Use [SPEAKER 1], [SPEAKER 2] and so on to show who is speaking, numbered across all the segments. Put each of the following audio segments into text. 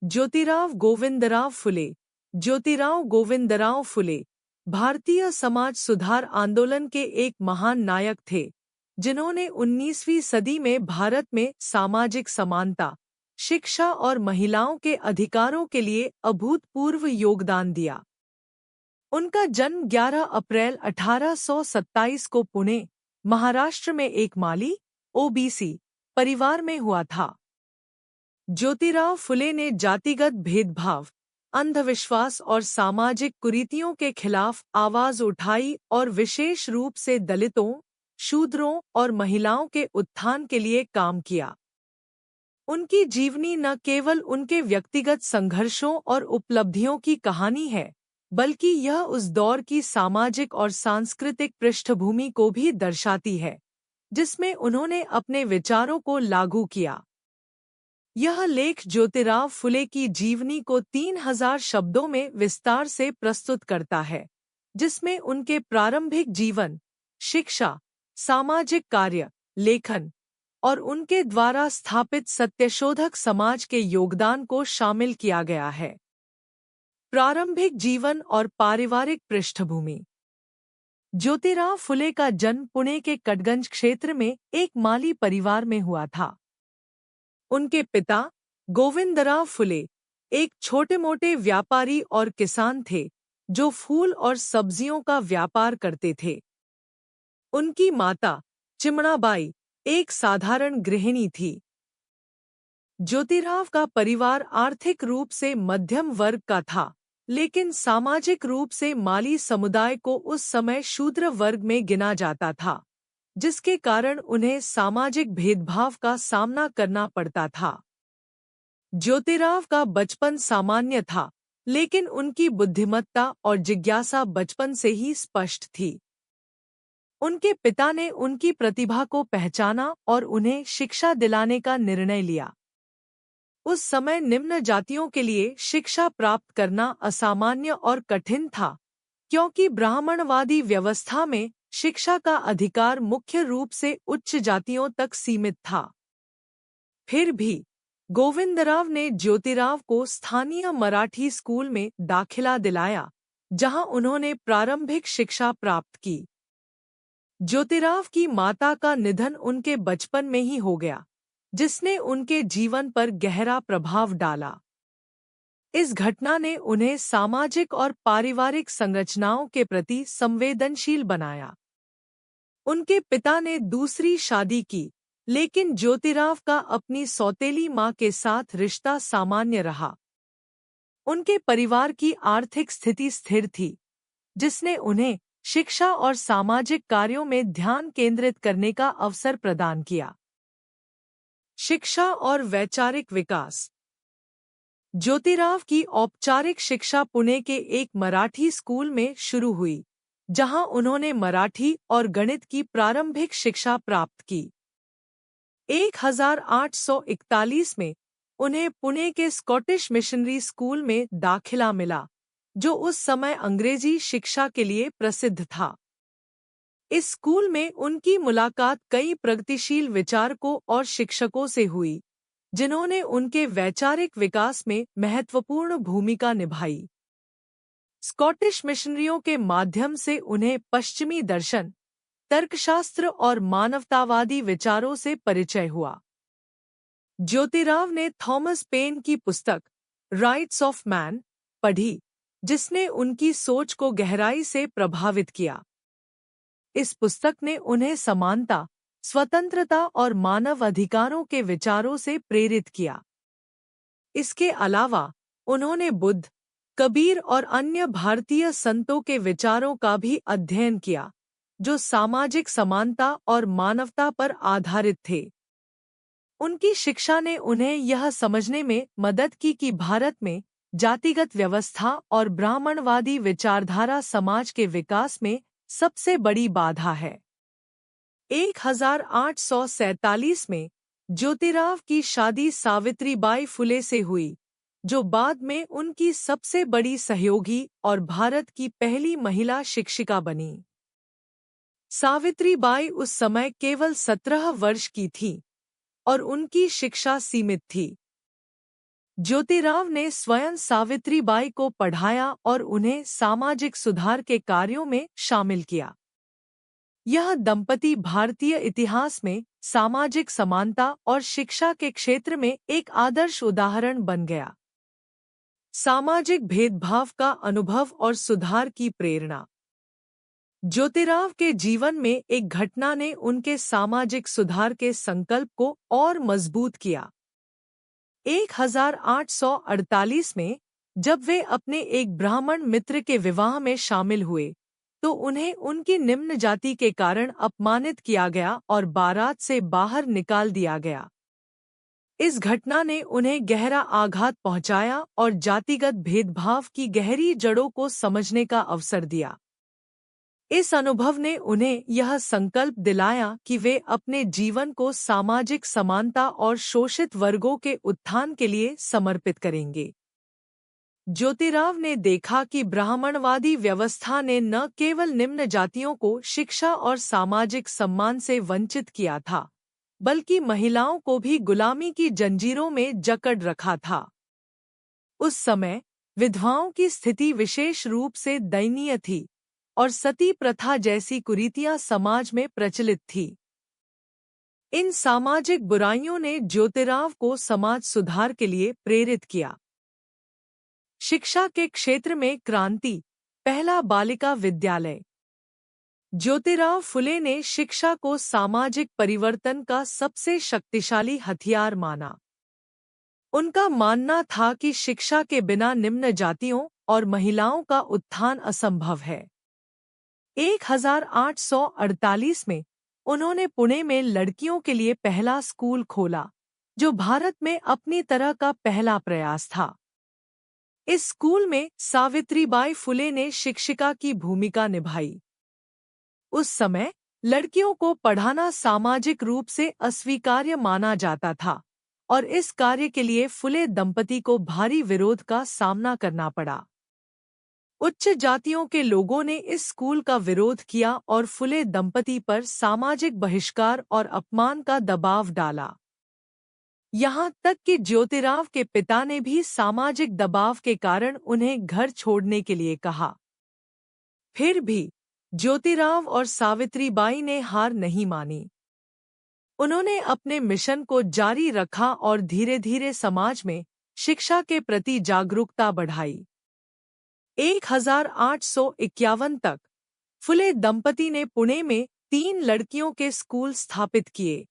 [SPEAKER 1] ज्योतिराव गोविंदराव फुले। ज्योतिराव गोविंदराव फुले भारतीय समाज सुधार आंदोलन के एक महान नायक थे, जिन्होंने 19वीं सदी में भारत में सामाजिक समानता, शिक्षा और महिलाओं के अधिकारों के लिए अभूतपूर्व योगदान दिया। उनका जन्म 11 अप्रैल 1827 को पुणे, महाराष्ट्र में एक माली ओबीसी परिवार में हुआ था। ज्योतिराव फुले ने जातिगत भेदभाव, अंधविश्वास और सामाजिक कुरीतियों के खिलाफ आवाज उठाई और विशेष रूप से दलितों, शूद्रों और महिलाओं के उत्थान के लिए काम किया। उनकी जीवनी न केवल उनके व्यक्तिगत संघर्षों और उपलब्धियों की कहानी है, बल्कि यह उस दौर की सामाजिक और सांस्कृतिक पृष्ठभूमि को भी दर्शाती है, जिसमें उन्होंने अपने विचारों को लागू किया। यह लेख ज्योतिराव फुले की जीवनी को 3000 शब्दों में विस्तार से प्रस्तुत करता है, जिसमें उनके प्रारंभिक जीवन, शिक्षा, सामाजिक कार्य, लेखन और उनके द्वारा स्थापित सत्यशोधक समाज के योगदान को शामिल किया गया है। प्रारंभिक जीवन और पारिवारिक पृष्ठभूमि। ज्योतिराव फुले का जन्म पुणे के कटगंज क्षेत्र में एक माली परिवार में हुआ था। उनके पिता गोविंदराव फुले एक छोटे-मोटे व्यापारी और किसान थे, जो फूल और सब्जियों का व्यापार करते थे। उनकी माता चिमणाबाई एक साधारण गृहिणी थी। ज्योतिराव का परिवार आर्थिक रूप से मध्यम वर्ग का था, लेकिन सामाजिक रूप से माली समुदाय को उस समय शूद्र वर्ग में गिना जाता था, जिसके कारण उन्हें सामाजिक भेदभाव का सामना करना पड़ता था। ज्योतिराव का बचपन सामान्य था, लेकिन उनकी बुद्धिमत्ता और जिज्ञासा बचपन से ही स्पष्ट थी। उनके पिता ने उनकी प्रतिभा को पहचाना और उन्हें शिक्षा दिलाने का निर्णय लिया। उस समय निम्न जातियों के लिए शिक्षा प्राप्त करना असामान्य और कठिन था, क्योंकि ब्राह्मणवादी व्यवस्था में शिक्षा का अधिकार मुख्य रूप से उच्च जातियों तक सीमित था। फिर भी गोविंदराव ने ज्योतिराव को स्थानीय मराठी स्कूल में दाखिला दिलाया, जहां उन्होंने प्रारंभिक शिक्षा प्राप्त की। ज्योतिराव की माता का निधन उनके बचपन में ही हो गया, जिसने उनके जीवन पर गहरा प्रभाव डाला। इस घटना ने उन्हें सामाजिक और पारिवारिक संरचनाओं के प्रति संवेदनशील बनाया। उनके पिता ने दूसरी शादी की, लेकिन ज्योतिराव का अपनी सौतेली मां के साथ रिश्ता सामान्य रहा। उनके परिवार की आर्थिक स्थिति स्थिर थी, जिसने उन्हें शिक्षा और सामाजिक कार्यों में ध्यान केंद्रित करने का अवसर प्रदान किया। शिक्षा और वैचारिक विकास। ज्योतिराव की औपचारिक शिक्षा पुणे के एक मराठी स्कूल में शुरू हुई, जहां उन्होंने मराठी और गणित की प्रारंभिक शिक्षा प्राप्त की। 1841 में उन्हें पुणे के स्कॉटिश मिशनरी स्कूल में दाखिला मिला, जो उस समय अंग्रेजी शिक्षा के लिए प्रसिद्ध था। इस स्कूल में उनकी मुलाकात कई प्रगतिशील विचारकों और शिक्षकों से हुई, जिन्होंने उनके वैचारिक विकास में महत्वपूर्ण भूमिका निभाई। स्कॉटिश मिशनरियों के माध्यम से उन्हें पश्चिमी दर्शन, तर्कशास्त्र और मानवतावादी विचारों से परिचय हुआ। ज्योतिराव ने थॉमस पेन की पुस्तक राइट्स ऑफ मैन पढ़ी, जिसने उनकी सोच को गहराई से प्रभावित किया। इस पुस्तक ने उन्हें समानता, स्वतंत्रता और मानव अधिकारों के विचारों से प्रेरित किया। इसके अलावा उन्होंने बुद्ध, कबीर और अन्य भारतीय संतों के विचारों का भी अध्ययन किया, जो सामाजिक समानता और मानवता पर आधारित थे। उनकी शिक्षा ने उन्हें यह समझने में मदद की कि भारत में जातिगत व्यवस्था और ब्राह्मणवादी विचारधारा समाज के विकास में सबसे बड़ी बाधा है। 1847 में ज्योतिराव की शादी सावित्रीबाई फुले से हुई, जो बाद में उनकी सबसे बड़ी सहयोगी और भारत की पहली महिला शिक्षिका बनी। सावित्रीबाई उस समय केवल 17 वर्ष की थी और उनकी शिक्षा सीमित थी। ज्योतिराव ने स्वयं सावित्रीबाई को पढ़ाया और उन्हें सामाजिक सुधार के कार्यों में शामिल किया। यह दंपति भारतीय इतिहास में सामाजिक समानता और शिक्षा के क्षेत्र में एक आदर्श उदाहरण बन गया। सामाजिक भेदभाव का अनुभव और सुधार की प्रेरणा। ज्योतिराव के जीवन में एक घटना ने उनके सामाजिक सुधार के संकल्प को और मजबूत किया। 1848 में जब वे अपने एक ब्राह्मण मित्र के विवाह में शामिल हुए तो उन्हें उनकी निम्न जाति के कारण अपमानित किया गया और बारात से बाहर निकाल दिया गया। इस घटना ने उन्हें गहरा आघात पहुंचाया और जातिगत भेदभाव की गहरी जड़ों को समझने का अवसर दिया। इस अनुभव ने उन्हें यह संकल्प दिलाया कि वे अपने जीवन को सामाजिक समानता और शोषित वर्गों के उत्थान के लिए समर्पित करेंगे। ज्योतिराव ने देखा कि ब्राह्मणवादी व्यवस्था ने न केवल निम्न जातियों को शिक्षा और सामाजिक सम्मान से वंचित किया था, बल्कि महिलाओं को भी गुलामी की जंजीरों में जकड़ रखा था। उस समय विधवाओं की स्थिति विशेष रूप से दयनीय थी और सती प्रथा जैसी कुरीतियां समाज में प्रचलित थी। इन सामाजिक बुराइयों ने ज्योतिराव को समाज सुधार के लिए प्रेरित किया। शिक्षा के क्षेत्र में क्रांति। पहला बालिका विद्यालय। ज्योतिराव फुले ने शिक्षा को सामाजिक परिवर्तन का सबसे शक्तिशाली हथियार माना। उनका मानना था कि शिक्षा के बिना निम्न जातियों और महिलाओं का उत्थान असंभव है। 1848 में उन्होंने पुणे में लड़कियों के लिए पहला स्कूल खोला, जो भारत में अपनी तरह का पहला प्रयास था। इस स्कूल में सावित्रीबाई फुले ने शिक्षिका की भूमिका निभाई। उस समय लड़कियों को पढ़ाना सामाजिक रूप से अस्वीकार्य माना जाता था और इस कार्य के लिए फुले दंपति को भारी विरोध का सामना करना पड़ा। उच्च जातियों के लोगों ने इस स्कूल का विरोध किया और फुले दंपति पर सामाजिक बहिष्कार और अपमान का दबाव डाला। यहाँ तक कि ज्योतिराव के पिता ने भी सामाजिक दबाव के कारण उन्हें घर छोड़ने के लिए कहा। फिर भी ज्योतिराव और सावित्रीबाई ने हार नहीं मानी। उन्होंने अपने मिशन को जारी रखा और धीरे धीरे समाज में शिक्षा के प्रति जागरूकता बढ़ाई। 1851 तक फुले दंपति ने पुणे में 3 लड़कियों के स्कूल स्थापित किए।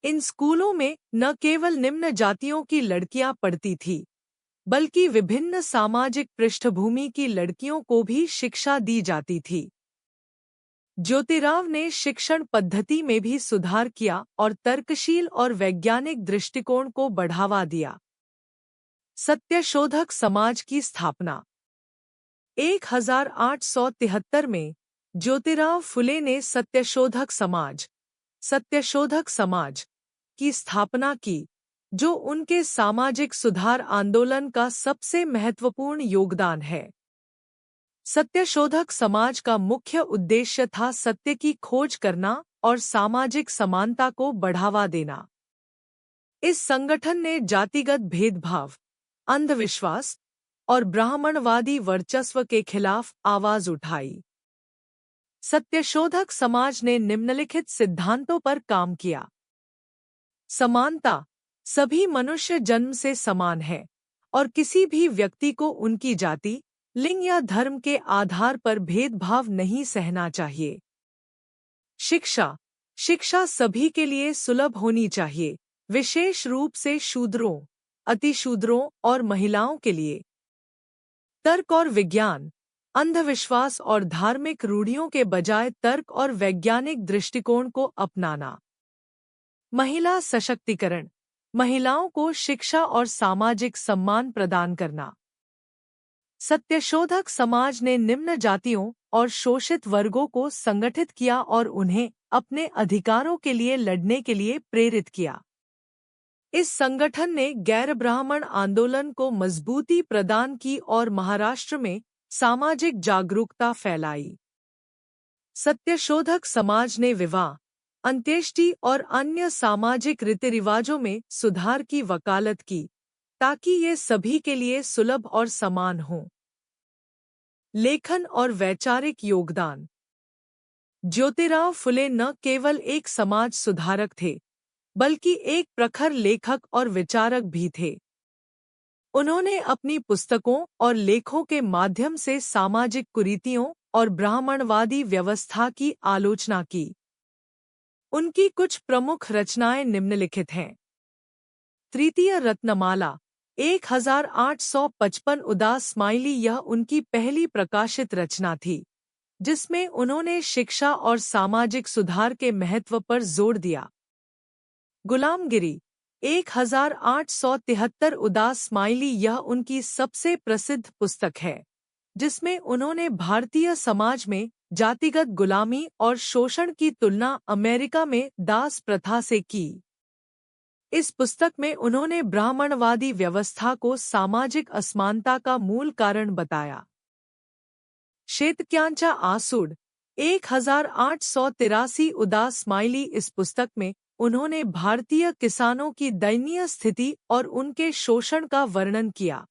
[SPEAKER 1] इन स्कूलों में न केवल निम्न जातियों की लड़कियां पढ़ती थीं, बल्कि विभिन्न सामाजिक पृष्ठभूमि की लड़कियों को भी शिक्षा दी जाती थी। ज्योतिराव ने शिक्षण पद्धति में भी सुधार किया और तर्कशील और वैज्ञानिक दृष्टिकोण को बढ़ावा दिया। सत्यशोधक समाज की स्थापना। 1873 में ज्योतिराव फुले ने सत्यशोधक समाज की स्थापना की, जो उनके सामाजिक सुधार आंदोलन का सबसे महत्वपूर्ण योगदान है। सत्यशोधक समाज का मुख्य उद्देश्य था सत्य की खोज करना और सामाजिक समानता को बढ़ावा देना। इस संगठन ने जातिगत भेदभाव, अंधविश्वास और ब्राह्मणवादी वर्चस्व के खिलाफ आवाज उठाई। सत्यशोधक समाज ने निम्नलिखित सिद्धांतों पर काम किया। समानता। सभी मनुष्य जन्म से समान है और किसी भी व्यक्ति को उनकी जाति, लिंग या धर्म के आधार पर भेदभाव नहीं सहना चाहिए। शिक्षा सभी के लिए सुलभ होनी चाहिए, विशेष रूप से शूद्रों, अतिशूद्रों और महिलाओं के लिए। तर्क और विज्ञान। अंधविश्वास और धार्मिक रूढ़ियों के बजाय तर्क और वैज्ञानिक दृष्टिकोण को अपनाना। महिला सशक्तिकरण। महिलाओं को शिक्षा और सामाजिक सम्मान प्रदान करना। सत्यशोधक समाज ने निम्न जातियों और शोषित वर्गों को संगठित किया और उन्हें अपने अधिकारों के लिए लड़ने के लिए प्रेरित किया। इस संगठन ने गैर ब्राह्मण आंदोलन को मजबूती प्रदान की और महाराष्ट्र में सामाजिक जागरूकता फैलाई। सत्यशोधक समाज ने विवाह, अंत्येष्टि और अन्य सामाजिक रीति रिवाजों में सुधार की वकालत की, ताकि ये सभी के लिए सुलभ और समान हो। लेखन और वैचारिक योगदान। ज्योतिराव फुले न केवल एक समाज सुधारक थे, बल्कि एक प्रखर लेखक और विचारक भी थे। उन्होंने अपनी पुस्तकों और लेखों के माध्यम से सामाजिक कुरीतियों और ब्राह्मणवादी व्यवस्था की आलोचना की। उनकी कुछ प्रमुख रचनाएं निम्नलिखित हैं। तृतीय रत्नमाला 1855 उदास स्माइली, यह उनकी पहली प्रकाशित रचना थी, जिसमें उन्होंने शिक्षा और सामाजिक सुधार के महत्व पर जोर दिया। गुलामगिरी 1873 उदास स्माइली, यह उनकी सबसे प्रसिद्ध पुस्तक है, जिसमें उन्होंने भारतीय समाज में जातिगत गुलामी और शोषण की तुलना अमेरिका में दास प्रथा से की। इस पुस्तक में उन्होंने ब्राह्मणवादी व्यवस्था को सामाजिक असमानता का मूल कारण बताया। शेतक्यांचा आसूड 1883 उदास स्माइली, इस पुस्तक में उन्होंने भारतीय किसानों की दयनीय स्थिति और उनके शोषण का वर्णन किया।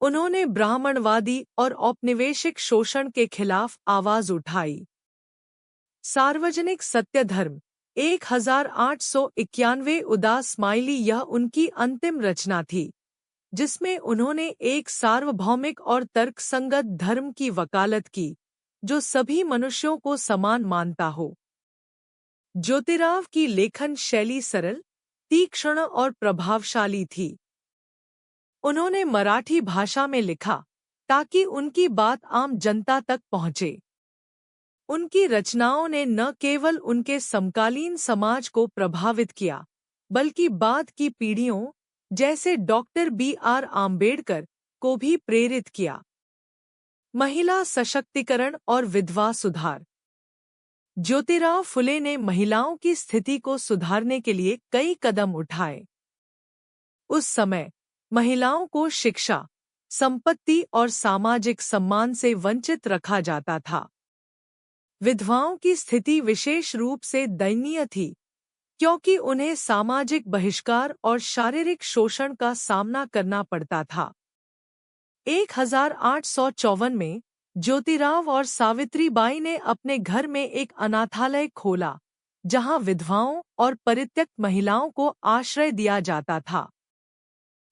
[SPEAKER 1] उन्होंने ब्राह्मणवादी और औपनिवेशिक शोषण के खिलाफ आवाज उठाई। सार्वजनिक सत्यधर्म 1891 उदास स्माइली, यह उनकी अंतिम रचना थी, जिसमें उन्होंने एक सार्वभौमिक और तर्कसंगत धर्म की वकालत की, जो सभी मनुष्यों को समान मानता हो। ज्योतिराव की लेखन शैली सरल, तीक्ष्ण और प्रभावशाली थी। उन्होंने मराठी भाषा में लिखा ताकि उनकी बात आम जनता तक पहुंचे। उनकी रचनाओं ने न केवल उनके समकालीन समाज को प्रभावित किया, बल्कि बाद की पीढ़ियों जैसे डॉक्टर B.R. आम्बेडकर को भी प्रेरित किया। महिला सशक्तिकरण और विधवा सुधार। ज्योतिराव फुले ने महिलाओं की स्थिति को सुधारने के लिए कई कदम उठाए। उस समय महिलाओं को शिक्षा, संपत्ति और सामाजिक सम्मान से वंचित रखा जाता था। विधवाओं की स्थिति विशेष रूप से दयनीय थी, क्योंकि उन्हें सामाजिक बहिष्कार और शारीरिक शोषण का सामना करना पड़ता था। 1854 में ज्योतिराव और सावित्रीबाई ने अपने घर में एक अनाथालय खोला, जहां विधवाओं और परित्यक्त महिलाओं को आश्रय दिया जाता था।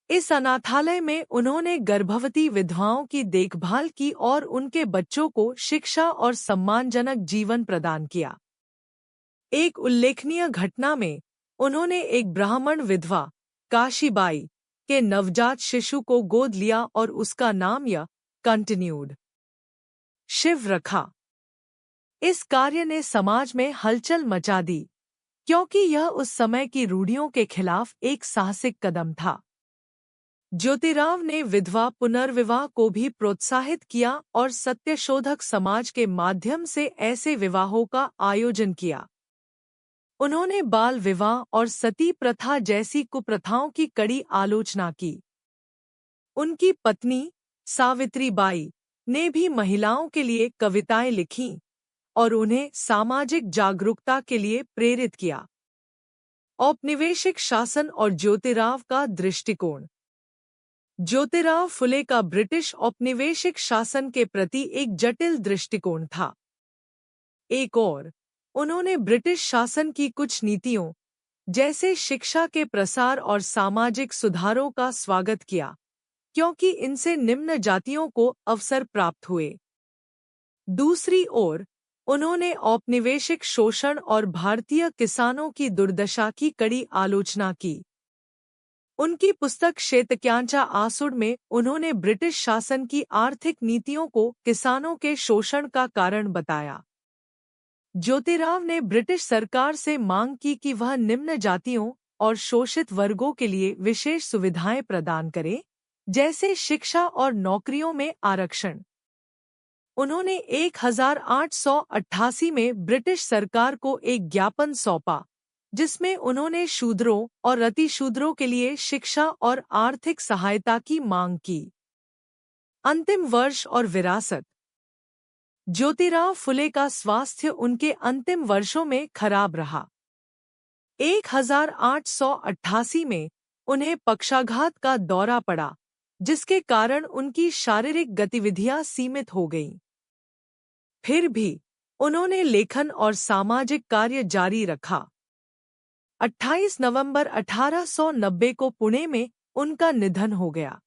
[SPEAKER 1] इस अनाथालय में उन्होंने गर्भवती विधवाओं की देखभाल की और उनके बच्चों को शिक्षा और सम्मानजनक जीवन प्रदान किया। एक उल्लेखनीय घटना में उन्होंने एक ब्राह्मण विधवा, काशीबाई, के नवजात शिशु को गोद लिया और उसका नाम य कंटिन्यूड शिव रखा। इस कार्य ने समाज में हलचल मचा दी, क्योंकि यह उस समय की रूढ़ियों के खिलाफ एक साहसिक कदम था। ज्योतिराव ने विधवा पुनर्विवाह को भी प्रोत्साहित किया और सत्यशोधक समाज के माध्यम से ऐसे विवाहों का आयोजन किया। उन्होंने बाल विवाह और सती प्रथा जैसी कुप्रथाओं की कड़ी आलोचना की। उनकी पत्नी सावित्रीबाई ने भी महिलाओं के लिए कविताएं लिखीं और उन्हें सामाजिक जागरूकता के लिए प्रेरित किया। औपनिवेशिक शासन और ज्योतिराव का दृष्टिकोण। ज्योतिराव फुले का ब्रिटिश औपनिवेशिक शासन के प्रति एक जटिल दृष्टिकोण था। एक और उन्होंने ब्रिटिश शासन की कुछ नीतियों, जैसे शिक्षा के प्रसार और सामाजिक सुधारों का स्वागत किया, क्योंकि इनसे निम्न जातियों को अवसर प्राप्त हुए। दूसरी ओर उन्होंने औपनिवेशिक शोषण और भारतीय किसानों की दुर्दशा की कड़ी आलोचना की। उनकी पुस्तक शेतक्यांचा आसूड में उन्होंने ब्रिटिश शासन की आर्थिक नीतियों को किसानों के शोषण का कारण बताया। ज्योतिराव ने ब्रिटिश सरकार से मांग की कि वह निम्न जातियों और शोषित वर्गों के लिए विशेष सुविधाएं प्रदान करे, जैसे शिक्षा और नौकरियों में आरक्षण। उन्होंने 1888 में ब्रिटिश सरकार को एक ज्ञापन सौंपा, जिसमें उन्होंने शूद्रों और अतिशूद्रों के लिए शिक्षा और आर्थिक सहायता की मांग की। अंतिम वर्ष और विरासत। ज्योतिराव फुले का स्वास्थ्य उनके अंतिम वर्षों में खराब रहा। 1888 में उन्हें पक्षाघात का दौरा पड़ा, जिसके कारण उनकी शारीरिक गतिविधियां सीमित हो गईं। फिर भी उन्होंने लेखन और सामाजिक कार्य जारी रखा। 28 नवंबर 1890 को पुणे में उनका निधन हो गया।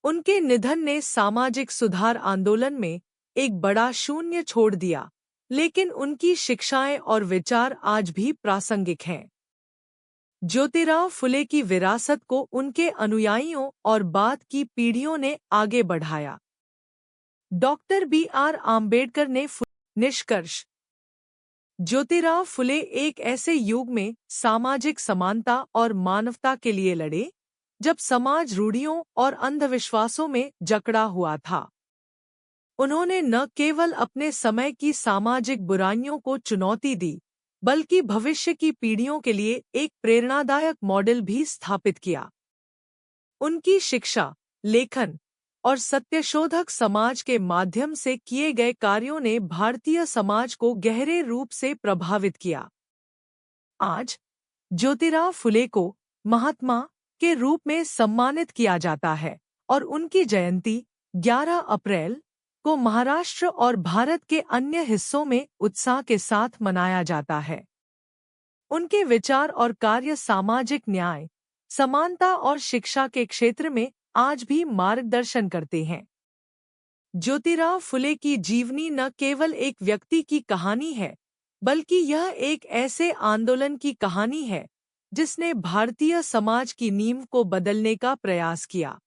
[SPEAKER 1] उनके निधन ने सामाजिक सुधार आंदोलन में एक बड़ा शून्य छोड़ दिया, लेकिन उनकी शिक्षाएं और विचार आज भी प्रासंगिक हैं। ज्योतिराव फुले की विरासत को उनके अनुयायियों और बाद की पीढ़ियों ने आगे बढ़ाया। Doctor B.R. आम्बेडकर ने निष्कर्ष। ज्योतिराव फुले एक ऐसे युग में सामाजिक समानता और मानवता के लिए लड़े, जब समाज रूढ़ियों और अंधविश्वासों में जकड़ा हुआ था। उन्होंने न केवल अपने समय की सामाजिक बुराइयों को चुनौती दी, बल्कि भविष्य की पीढ़ियों के लिए एक प्रेरणादायक मॉडल भी स्थापित किया। उनकी शिक्षा, लेखन और सत्यशोधक समाज के माध्यम से किए गए कार्यों ने भारतीय समाज को गहरे रूप से प्रभावित किया। आज ज्योतिराव फुले को महात्मा के रूप में सम्मानित किया जाता है और उनकी जयंती 11 अप्रैल को महाराष्ट्र और भारत के अन्य हिस्सों में उत्साह के साथ मनाया जाता है। उनके विचार और कार्य सामाजिक न्याय, समानता और शिक्षा के क्षेत्र में आज भी मार्गदर्शन करते हैं। ज्योतिराव फुले की जीवनी न केवल एक व्यक्ति की कहानी है, बल्कि यह एक ऐसे आंदोलन की कहानी है जिसने भारतीय समाज की नींव को बदलने का प्रयास किया।